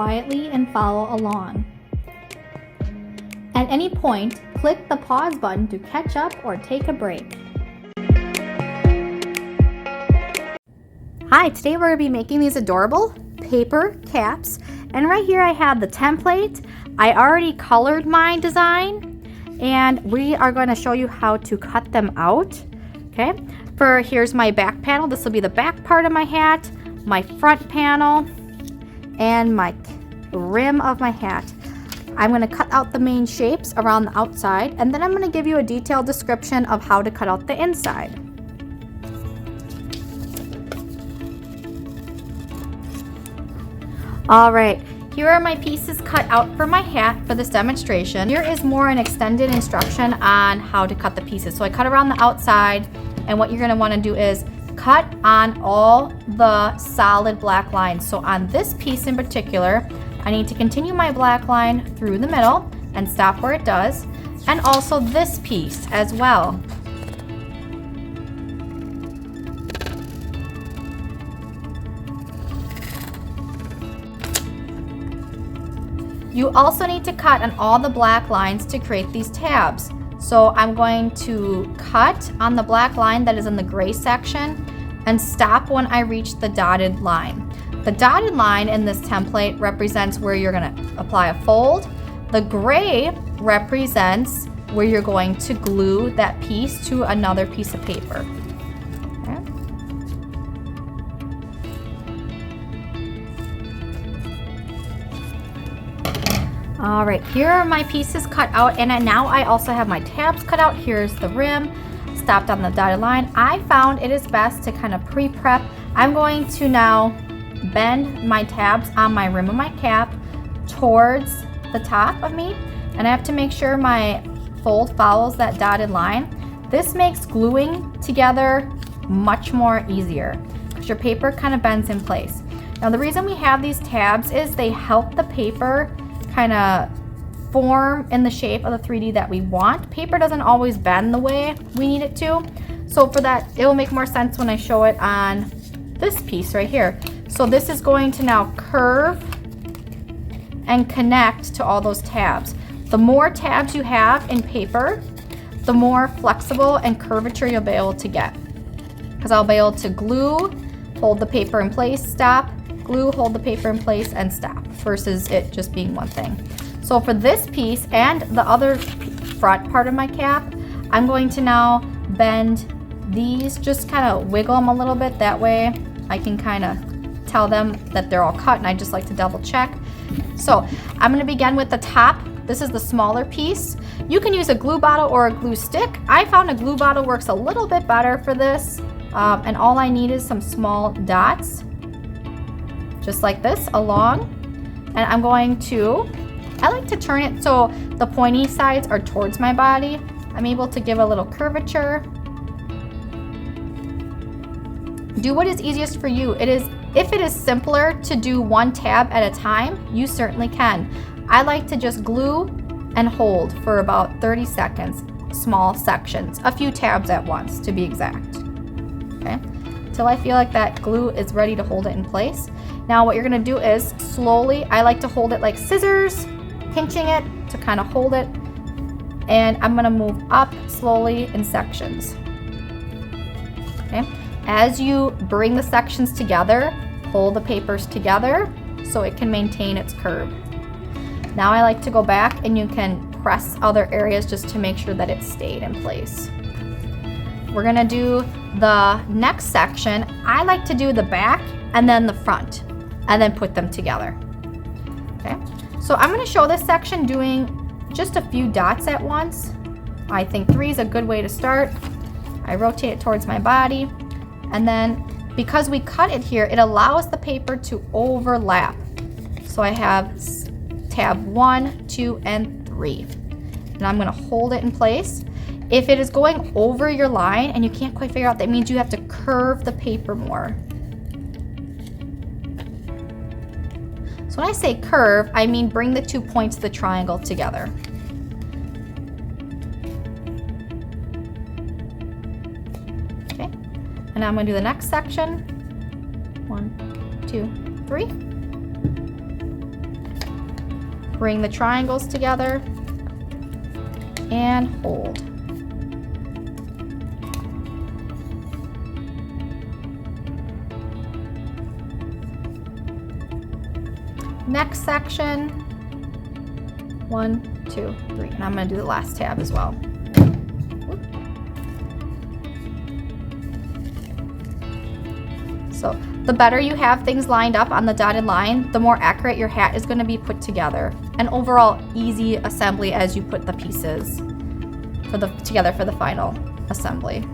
quietly and follow along. At any point, click the pause button to catch up or take a break. Hi, today we're going to be making these adorable paper caps, and right here I have the template. I already colored my design, and we are going to show you how to cut them out. Okay, here's my back panel. This will be the back part of my hat, my front panel, and my rim of my hat. I'm going to cut out the main shapes around the outside, and then I'm going to give you a detailed description of how to cut out the inside. All right, here are my pieces cut out for my hat for this demonstration. Here is more an extended instruction on how to cut the pieces. So I cut around the outside, and what you're going to want to do is cut on all the solid black lines. So on this piece in particular, I need to continue my black line through the middle and stop where it does, and also this piece as well. You also need to cut on all the black lines to create these tabs. So I'm going to cut on the black line that is in the gray section and stop when I reach the dotted line. The dotted line in this template represents where you're going to apply a fold. The gray represents where you're going to glue that piece to another piece of paper. All right, here are my pieces cut out, and now I also have my tabs cut out. Here's the rim, stopped on the dotted line. I found it is best to kind of pre-prep. I'm going to now bend my tabs on my rim of my cap towards the top of me, and I have to make sure my fold follows that dotted line. This makes gluing together much more easier because your paper kind of bends in place. Now the reason we have these tabs is they help the paper kind of form in the shape of the 3D that we want. Paper doesn't always bend the way we need it to. So for that, it will make more sense when I show it on this piece right here. So this is going to now curve and connect to all those tabs. The more tabs you have in paper, the more flexible and curvature you'll be able to get. Because I'll be able to glue, hold the paper in place, stop, glue, hold the paper in place, and stop, versus it just being one thing. So for this piece and the other front part of my cap, I'm going to now bend these, just kind of wiggle them a little bit. That way I can kind of tell them that they're all cut, and I just like to double check. So I'm going to begin with the top. This is the smaller piece. You can use a glue bottle or a glue stick. I found a glue bottle works a little bit better for this, and all I need is some small dots, just like this, along. And I'm going to, I like to turn it so the pointy sides are towards my body. I'm able to give a little curvature. Do what is easiest for you. If it is simpler to do one tab at a time, you certainly can. I like to just glue and hold for about 30 seconds, small sections, a few tabs at once to be exact. Okay, till I feel like that glue is ready to hold it in place. Now what you're gonna do is slowly, I like to hold it like scissors, pinching it to kind of hold it, and I'm gonna move up slowly in sections. Okay, as you bring the sections together, pull the papers together so it can maintain its curve. Now I like to go back, and you can press other areas just to make sure that it stayed in place. We're gonna do the next section. I like to do the back and then the front, and then put them together. Okay, so I'm gonna show this section doing just a few dots at once. I think 3 is a good way to start. I rotate it towards my body, and then because we cut it here, it allows the paper to overlap. So I have tab 1, 2, and 3. And I'm gonna hold it in place. If it is going over your line and you can't quite figure out, that means you have to curve the paper more. So when I say curve, I mean bring the 2 points of the triangle together. Okay, and now I'm gonna do the next section. 1, 2, 3. Bring the triangles together and hold. Next section, 1, 2, 3, and I'm going to do the last tab as well. So the better you have things lined up on the dotted line, the more accurate your hat is going to be put together. And overall easy assembly as you put the pieces together for the final assembly.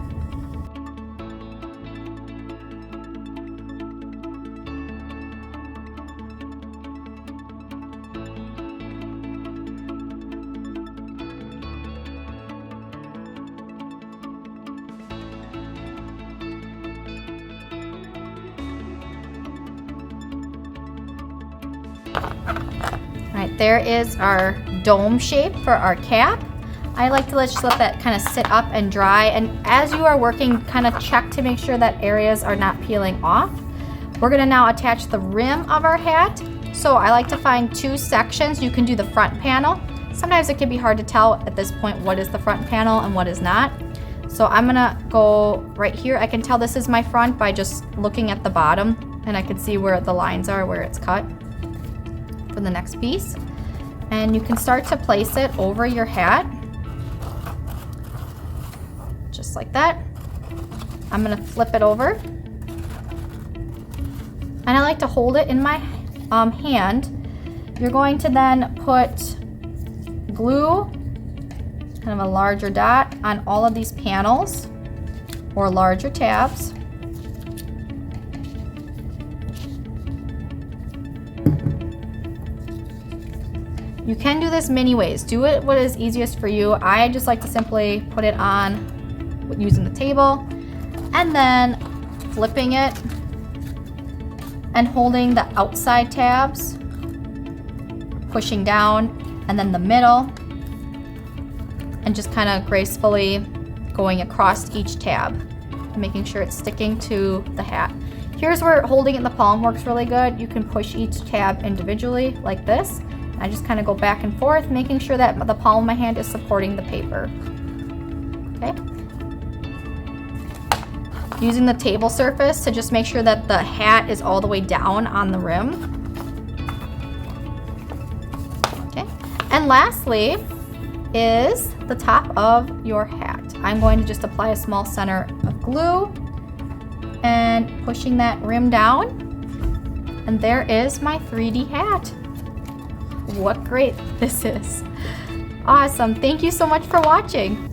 Alright, there is our dome shape for our cap. I like to just let that kind of sit up and dry, and as you are working, kind of check to make sure that areas are not peeling off. We're going to now attach the rim of our hat. So I like to find 2 sections. You can do the front panel. Sometimes it can be hard to tell at this point what is the front panel and what is not. So I'm going to go right here. I can tell this is my front by just looking at the bottom, and I can see where the lines are, where it's cut for the next piece. And you can start to place it over your hat, just like that. I'm gonna flip it over, and I like to hold it in my hand. You're going to then put glue, kind of a larger dot, on all of these panels or larger tabs. You can do this many ways. Do it what is easiest for you. I just like to simply put it on using the table and then flipping it and holding the outside tabs, pushing down, and then the middle, and just kind of gracefully going across each tab, making sure it's sticking to the hat. Here's where holding it in the palm works really good. You can push each tab individually like this. I just kind of go back and forth, making sure that the palm of my hand is supporting the paper. Okay. Using the table surface to just make sure that the hat is all the way down on the rim. Okay. And lastly is the top of your hat. I'm going to just apply a small center of glue and pushing that rim down. And there is my 3D hat. What great this is. Awesome. Thank you so much for watching.